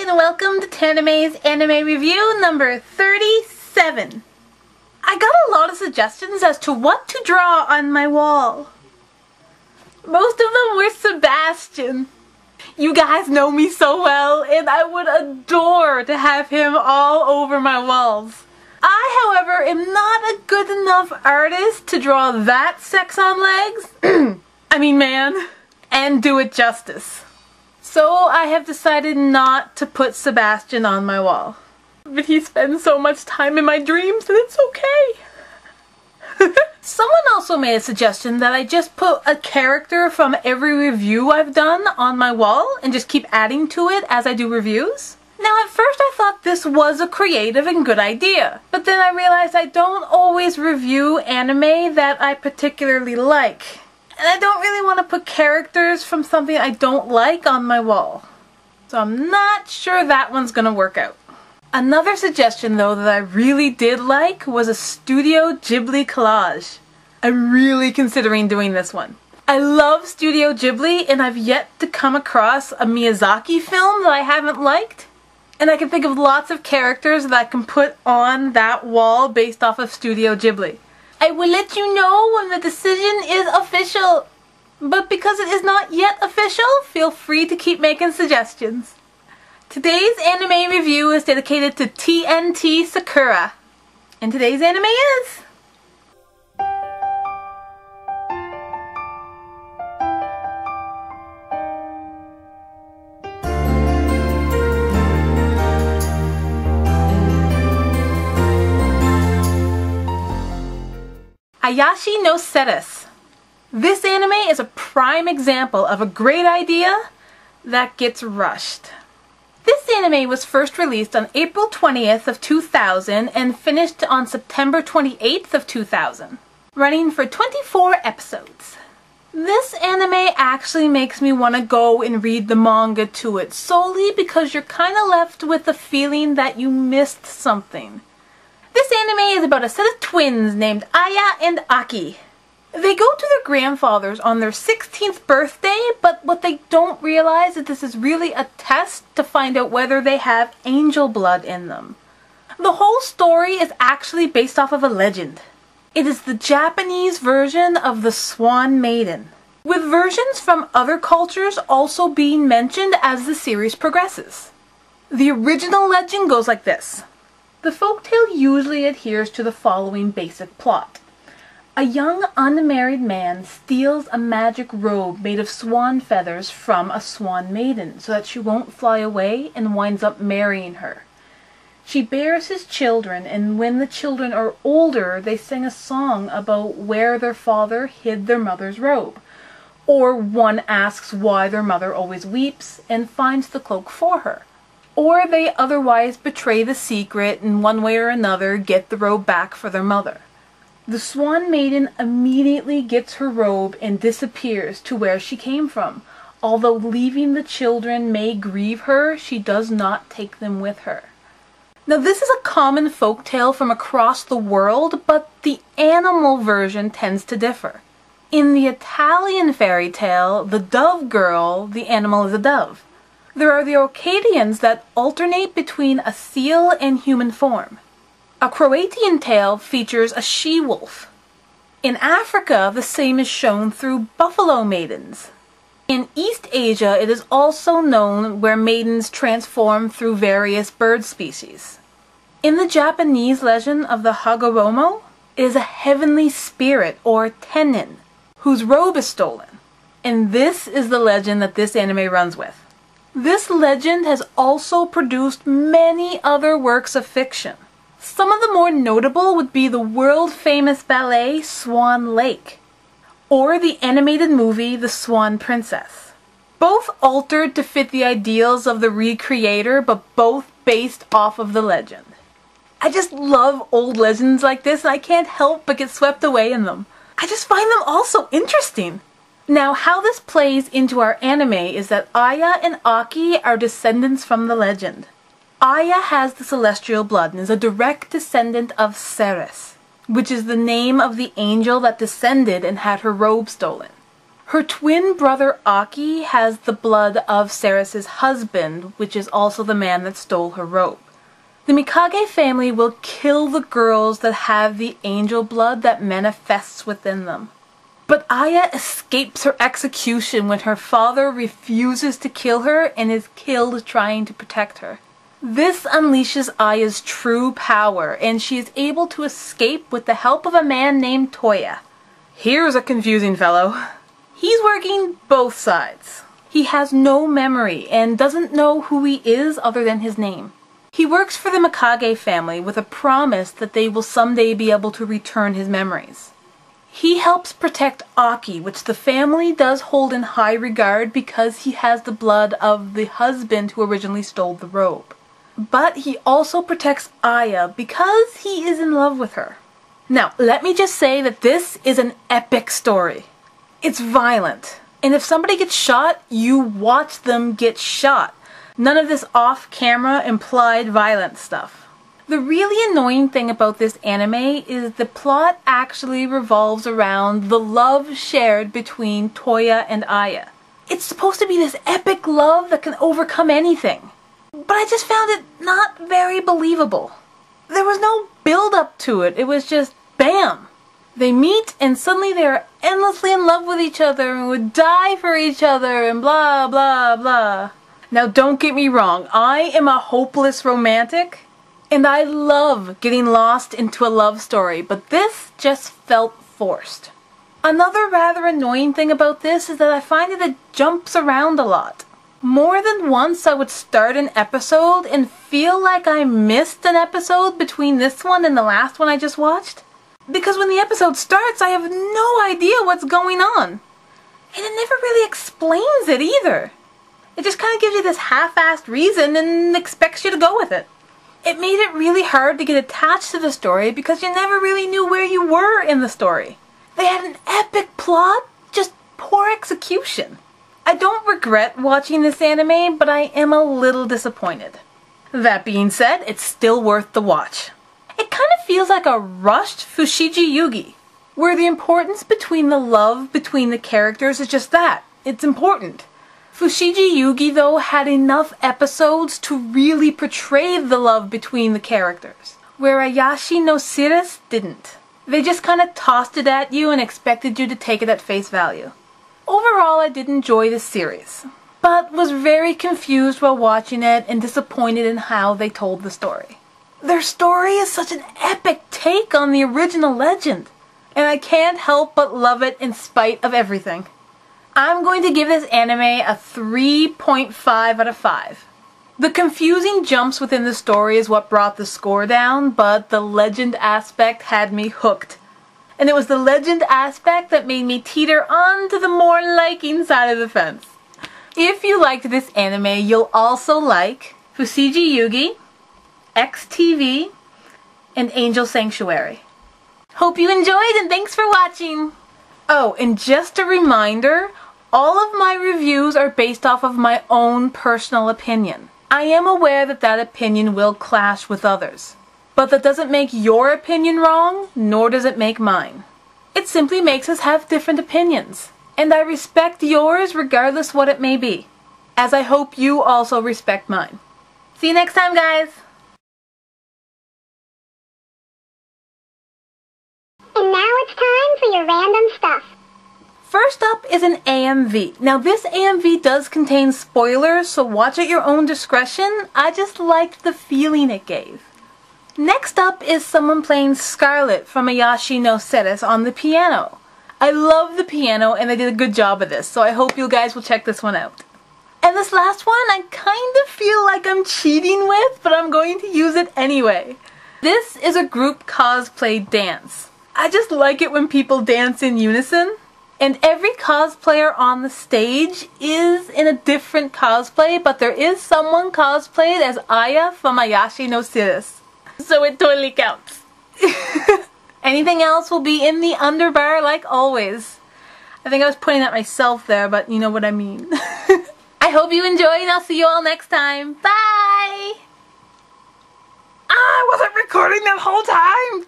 and welcome to Tanime's anime review number 37. I got a lot of suggestions as to what to draw on my wall. Most of them were Sebastian. You guys know me so well, and I would adore to have him all over my walls. I, however, am not a good enough artist to draw that sex on legs, I mean man, and do it justice. So I have decided not to put Sebastian on my wall. But he spends so much time in my dreams that it's okay. Someone also made a suggestion that I just put a character from every review I've done on my wall and just keep adding to it as I do reviews. Now at first I thought this was a creative and good idea, but then I realized I don't always review anime that I particularly like. And I don't really want to put characters from something I don't like on my wall. So I'm not sure that one's gonna work out. Another suggestion though that I really did like was a Studio Ghibli collage. I'm really considering doing this one. I love Studio Ghibli and I've yet to come across a Miyazaki film that I haven't liked. And I can think of lots of characters that I can put on that wall based off of Studio Ghibli. I will let you know when the decision is official. But because it is not yet official, feel free to keep making suggestions. Today's anime review is dedicated to TNT Sakura. And today's anime is... Ayashi no Ceres. This anime is a prime example of a great idea that gets rushed. This anime was first released on April 20th of 2000 and finished on September 28th of 2000, running for 24 episodes. This anime actually makes me want to go and read the manga to it, solely because you're kind of left with the feeling that you missed something. This anime is about a set of twins named Aya and Aki. They go to their grandfather's on their 16th birthday, but what they don't realize is this is really a test to find out whether they have angel blood in them. The whole story is actually based off of a legend. It is the Japanese version of the Swan Maiden, with versions from other cultures also being mentioned as the series progresses. The original legend goes like this. The folktale usually adheres to the following basic plot. A young unmarried man steals a magic robe made of swan feathers from a swan maiden so that she won't fly away and winds up marrying her. She bears his children, and when the children are older, they sing a song about where their father hid their mother's robe. Or one asks why their mother always weeps and finds the cloak for her. Or they otherwise betray the secret and one way or another get the robe back for their mother. The Swan Maiden immediately gets her robe and disappears to where she came from. Although leaving the children may grieve her, she does not take them with her. Now this is a common folktale from across the world, but the animal version tends to differ. In the Italian fairy tale, the dove girl, the animal is a dove. There are the Orcadians that alternate between a seal and human form. A Croatian tale features a she-wolf. In Africa, the same is shown through buffalo maidens. In East Asia, it is also known where maidens transform through various bird species. In the Japanese legend of the Hagoromo, it is a heavenly spirit, or tennin, whose robe is stolen. And this is the legend that this anime runs with. This legend has also produced many other works of fiction. Some of the more notable would be the world-famous ballet Swan Lake, or the animated movie The Swan Princess. Both altered to fit the ideals of the recreator, but both based off of the legend. I just love old legends like this, and I can't help but get swept away in them. I just find them all so interesting. Now, how this plays into our anime is that Aya and Aki are descendants from the legend. Aya has the celestial blood and is a direct descendant of Ceres, which is the name of the angel that descended and had her robe stolen. Her twin brother Aki has the blood of Ceres' husband, which is also the man that stole her robe. The Mikage family will kill the girls that have the angel blood that manifests within them. But Aya escapes her execution when her father refuses to kill her and is killed trying to protect her. This unleashes Aya's true power, and she is able to escape with the help of a man named Toya. Here's a confusing fellow. He's working both sides. He has no memory and doesn't know who he is other than his name. He works for the Mikage family with a promise that they will someday be able to return his memories. He helps protect Aki, which the family does hold in high regard because he has the blood of the husband who originally stole the robe. But he also protects Aya because he is in love with her. Now, let me just say that this is an epic story. It's violent, and if somebody gets shot, you watch them get shot. None of this off-camera implied violent stuff. The really annoying thing about this anime is the plot actually revolves around the love shared between Toya and Aya. It's supposed to be this epic love that can overcome anything. But I just found it not very believable. There was no build-up to it. It was just bam! They meet and suddenly they are endlessly in love with each other and would die for each other and blah blah blah. Now don't get me wrong, I am a hopeless romantic. And I love getting lost into a love story, but this just felt forced. Another rather annoying thing about this is that I find that it jumps around a lot. More than once I would start an episode and feel like I missed an episode between this one and the last one I just watched. Because when the episode starts, I have no idea what's going on. And it never really explains it either. It just kind of gives you this half-assed reason and expects you to go with it. It made it really hard to get attached to the story because you never really knew where you were in the story. They had an epic plot, just poor execution. I don't regret watching this anime, but I am a little disappointed. That being said, it's still worth the watch. It kind of feels like a rushed Fushigi Yugi, where the importance between the love between the characters is just that. It's important. Fushigi Yugi, though, had enough episodes to really portray the love between the characters, where Ayashi no Ceres didn't. They just kind of tossed it at you and expected you to take it at face value. Overall, I did enjoy the series, but was very confused while watching it and disappointed in how they told the story. Their story is such an epic take on the original legend, and I can't help but love it in spite of everything. I'm going to give this anime a 3.5 out of 5. The confusing jumps within the story is what brought the score down, but the legend aspect had me hooked. And it was the legend aspect that made me teeter onto the more liking side of the fence. If you liked this anime, you'll also like Fushigi Yugi, XTV, and Angel Sanctuary. Hope you enjoyed and thanks for watching! Oh, and just a reminder, all of my reviews are based off of my own personal opinion. I am aware that that opinion will clash with others. But that doesn't make your opinion wrong, nor does it make mine. It simply makes us have different opinions. And I respect yours regardless what it may be. As I hope you also respect mine. See you next time, guys! And now it's time for your random stuff. First up is an AMV. Now this AMV does contain spoilers, so watch at your own discretion. I just liked the feeling it gave. Next up is someone playing Scarlet from Ayashi no Ceres on the piano. I love the piano and they did a good job of this, so I hope you guys will check this one out. And this last one I kind of feel like I'm cheating with, but I'm going to use it anyway. This is a group cosplay dance. I just like it when people dance in unison. And every cosplayer on the stage is in a different cosplay, but there is someone cosplayed as Aya from Ayashi no Ceres. So it totally counts. Anything else will be in the underbar like always. I think I was pointing at myself there, but you know what I mean. I hope you enjoyed and I'll see you all next time. Bye! I wasn't recording that whole time!